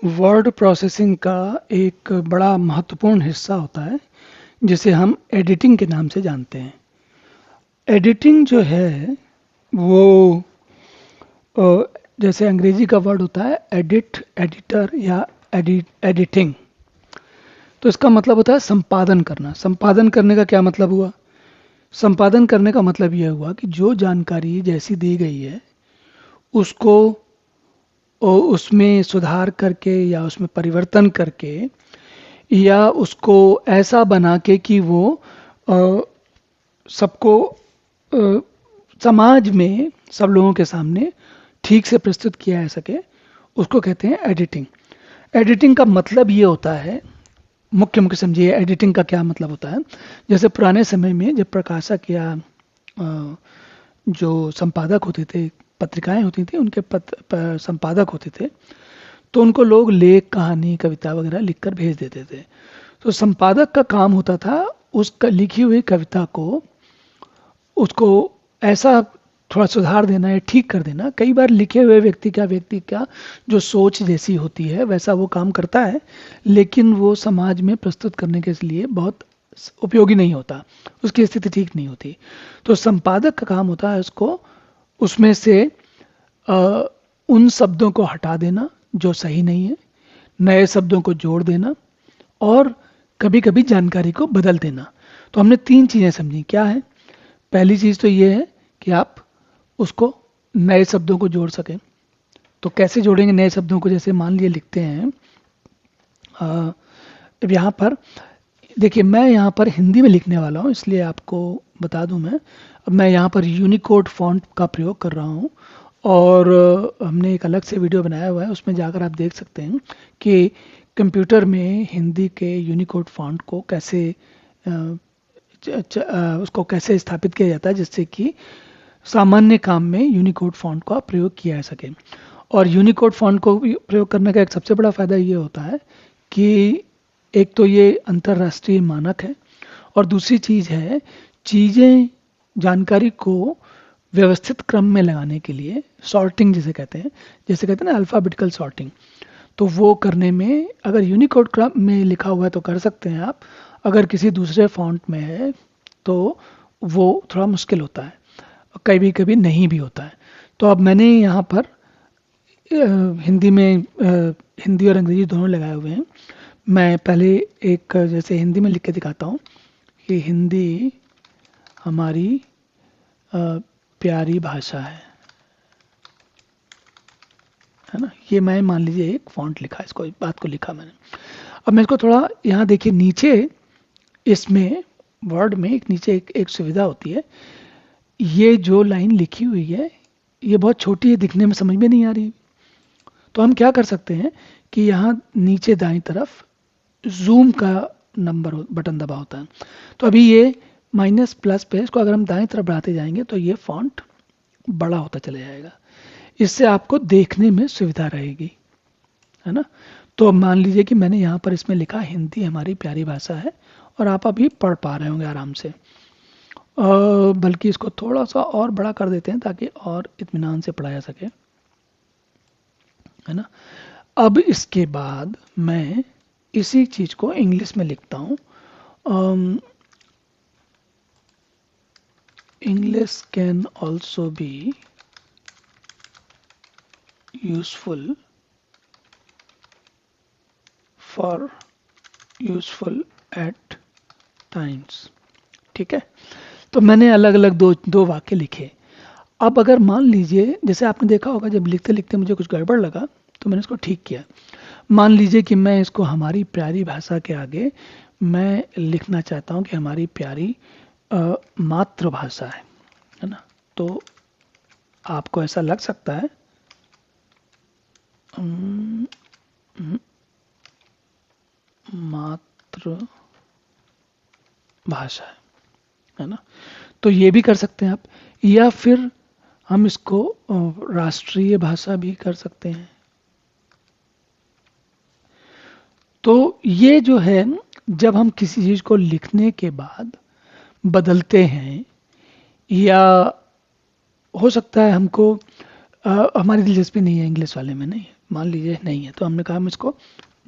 Word processing का एक बड़ा महत्वपूर्ण हिस्सा होता है जिसे हम एडिटिंग के नाम से जानते हैं। एडिटिंग जो है वो अ, जैसे अंग्रेजी का वर्ड होता है एडिट, एडिटर या एडिटिंग। तो इसका मतलब होता है संपादन करना। संपादन करने का क्या मतलब हुआ? संपादन करने का मतलब यह हुआ कि जो जानकारी जैसी दी गई है उसको उसमें सुधार करके या उसमें परिवर्तन करके या उसको ऐसा बना के कि वो अ, सबको अ, समाज में सब लोगों के सामने ठीक से प्रस्तुत किया जा सके, उसको कहते हैं एडिटिंग। एडिटिंग का मतलब ये होता है, मुख्य मुख्य समझिए एडिटिंग का क्या मतलब होता है। जैसे पुराने समय में जब प्रकाशक या जो संपादक होते थे, पत्रिकाएं होती थी, उनके संपादक होते थे, तो उनको लोग लेख, कहानी, कविता वगैरह लिखकर भेज देते थे। तो संपादक का काम होता था उसका लिखी हुई कविता को, उसको ऐसा थोड़ा सुधार देना या ठीक कर देना। कई बार लिखे हुए व्यक्ति का जो सोच जैसी होती है वैसा वो काम करता है, लेकिन वो समाज में प्रस्तुत करने के लिए बहुत उपयोगी नहीं होता, उसकी स्थिति ठीक नहीं होती। तो संपादक का काम होता है उसको उसमें से अ, उन शब्दों को हटा देना जो सही नहीं है, नए शब्दों को जोड़ देना और कभी कभी जानकारी को बदल देना। तो हमने तीन चीज़ें समझी। क्या है? पहली चीज़ तो ये है कि आप उसको नए शब्दों को जोड़ सकें। तो कैसे जोड़ेंगे नए शब्दों को? जैसे मान लिए लिखते हैं अब यहाँ पर देखिए, मैं यहाँ पर हिंदी में लिखने वाला हूँ, इसलिए आपको बता दूँ मैं। अब मैं यहाँ पर यूनिकोड फॉन्ट का प्रयोग कर रहा हूँ और हमने एक अलग से वीडियो बनाया हुआ है, उसमें जाकर आप देख सकते हैं कि कंप्यूटर में हिंदी के यूनिकोड फॉन्ट को कैसे उसको कैसे स्थापित किया जाता है जिससे कि सामान्य काम में यूनिकोड फॉन्ट का प्रयोग किया जा सके। और यूनिकोड फॉन्ट को प्रयोग करने का एक सबसे बड़ा फायदा ये होता है कि एक तो ये अंतर्राष्ट्रीय मानक है और दूसरी चीज़ है, चीज़ें, जानकारी को व्यवस्थित क्रम में लगाने के लिए सॉर्टिंग जिसे कहते हैं, ना अल्फ़ाबेटिकल सॉर्टिंग, तो वो करने में अगर यूनिकोड क्रम में लिखा हुआ है तो कर सकते हैं आप। अगर किसी दूसरे फॉन्ट में है तो वो थोड़ा मुश्किल होता है, कभी कभी नहीं भी होता है। तो अब मैंने यहाँ पर हिंदी में हिंदी और अंग्रेजी दोनों लगाए हुए हैं। मैं पहले एक जैसे हिंदी में लिख के दिखाता हूँ कि हिंदी हमारी अ, प्यारी भाषा है ना। ये मैं मान लीजिए एक फॉन्ट लिखा, इसको इस बात को लिखा मैंने। अब मैं इसको थोड़ा यहाँ देखिए नीचे, इसमें वर्ड में एक नीचे एक सुविधा होती है। ये जो लाइन लिखी हुई है ये बहुत छोटी है, दिखने में समझ में नहीं आ रही। तो हम क्या कर सकते हैं कि यहाँ नीचे दाईं तरफ जूम का बटन दबा होता है। तो अभी ये माइनस प्लस पे इसको अगर हम दाएं तरफ बढ़ाते जाएंगे तो ये फॉन्ट बड़ा होता चला जाएगा। इससे आपको देखने में सुविधा रहेगी, है ना। तो अब मान लीजिए कि मैंने यहाँ पर इसमें लिखा हिंदी हमारी प्यारी भाषा है और आप अभी पढ़ पा रहे होंगे आराम से। बल्कि इसको थोड़ा सा और बड़ा कर देते हैं ताकि और इत्मीनान से पढ़ा जा सके, है ना। अब इसके बाद मैं इसी चीज़ को इंग्लिश में लिखता हूँ। English can also be useful for useful at times. ठीक है। तो मैंने अलग अलग दो दो वाक्य लिखे। अब अगर मान लीजिए, जैसे आपने देखा होगा जब लिखते लिखते मुझे कुछ गड़बड़ लगा तो मैंने इसको ठीक किया। मान लीजिए कि मैं इसको हमारी प्यारी भाषा के आगे मैं लिखना चाहता हूँ कि हमारी प्यारी मातृभाषा है ना। तो आपको ऐसा लग सकता है अम, मातृभाषा है ना। तो ये भी कर सकते हैं आप, या फिर हम इसको राष्ट्रीय भाषा भी कर सकते हैं। तो ये जो है, जब हम किसी चीज़ को लिखने के बाद बदलते हैं या हो सकता है हमको हमारी दिलचस्पी नहीं है इंग्लिश वाले में, नहीं मान लीजिए नहीं है, तो हमने कहा हम इसको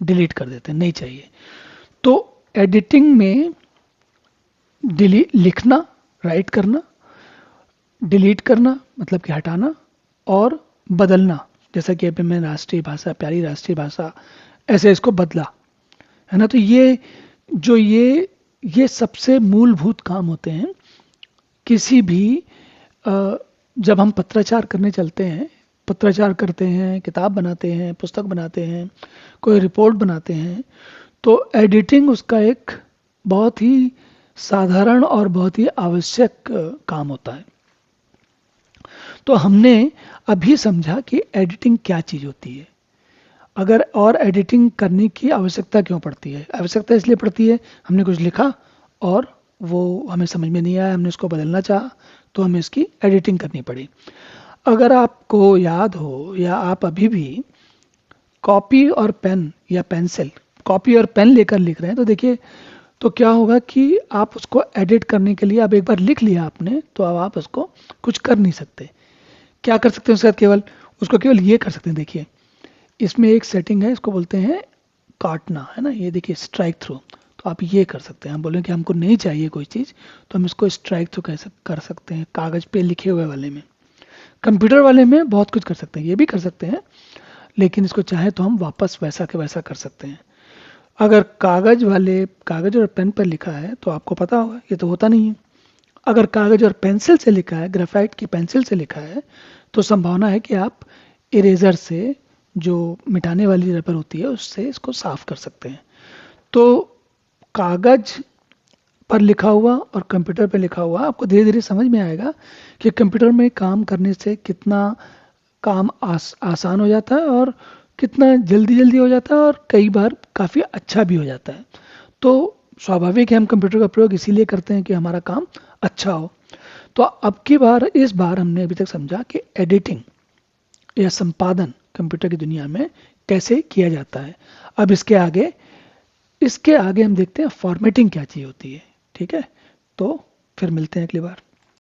डिलीट कर देते हैं, नहीं चाहिए। तो एडिटिंग में डिलीट, लिखना, राइट करना, डिलीट करना मतलब कि हटाना, और बदलना, जैसा कि अभी मैं राष्ट्रीय भाषा, प्यारी राष्ट्रीय भाषा, ऐसे इसको बदला, है ना। तो ये जो ये सबसे मूलभूत काम होते हैं किसी भी जब हम पत्राचार करने चलते हैं, पत्राचार करते हैं, किताब बनाते हैं, पुस्तक बनाते हैं, कोई रिपोर्ट बनाते हैं, तो एडिटिंग उसका एक बहुत ही साधारण और बहुत ही आवश्यक काम होता है। तो हमने अभी समझा कि एडिटिंग क्या चीज़ होती है। अगर और एडिटिंग करने की आवश्यकता क्यों पड़ती है? आवश्यकता इसलिए पड़ती है, हमने कुछ लिखा और वो हमें समझ में नहीं आया, हमने उसको बदलना चाहा, तो हमें इसकी एडिटिंग करनी पड़ी। अगर आपको याद हो, या आप अभी भी कॉपी और पेन या पेंसिल, कॉपी और पेन लेकर लिख रहे हैं, तो देखिए तो क्या होगा कि आप उसको एडिट करने के लिए, अब एक बार लिख लिया आपने, तो अब आप उसको कुछ कर नहीं सकते। क्या कर सकते हैं उसके साथ? केवल उसको केवल ये कर सकते हैं, देखिए इसमें एक सेटिंग है, इसको बोलते हैं काटना, है ना। ये देखिए स्ट्राइक थ्रू, तो आप ये कर सकते हैं। हम बोलें कि हमको नहीं चाहिए कोई चीज़, तो हम इसको स्ट्राइक थ्रू कैसे कर सकते हैं कागज़ पे लिखे हुए वाले में। कंप्यूटर वाले में बहुत कुछ कर सकते हैं, ये भी कर सकते हैं, लेकिन इसको चाहे तो हम वापस वैसा के वैसा कर सकते हैं। अगर कागज़ और पेन पर लिखा है तो आपको पता होगा ये तो होता नहीं है। अगर कागज़ और पेंसिल से लिखा है, ग्रेफाइट की पेंसिल से लिखा है, तो संभावना है कि आप इरेजर से, जो मिटाने वाली रबर होती है, उससे इसको साफ कर सकते हैं। तो कागज पर लिखा हुआ और कंप्यूटर पर लिखा हुआ आपको धीरे धीरे समझ में आएगा कि कंप्यूटर में काम करने से कितना काम आसान हो जाता है, और कितना जल्दी जल्दी हो जाता है, और कई बार काफ़ी अच्छा भी हो जाता है। तो स्वाभाविक है हम कंप्यूटर का प्रयोग इसीलिए करते हैं कि हमारा काम अच्छा हो। तो अब की बार, इस बार हमने अभी तक समझा कि एडिटिंग या संपादन कंप्यूटर की दुनिया में कैसे किया जाता है। अब इसके आगे हम देखते हैं फॉर्मेटिंग क्या चीज़ होती है। ठीक है, तो फिर मिलते हैं अगली बार।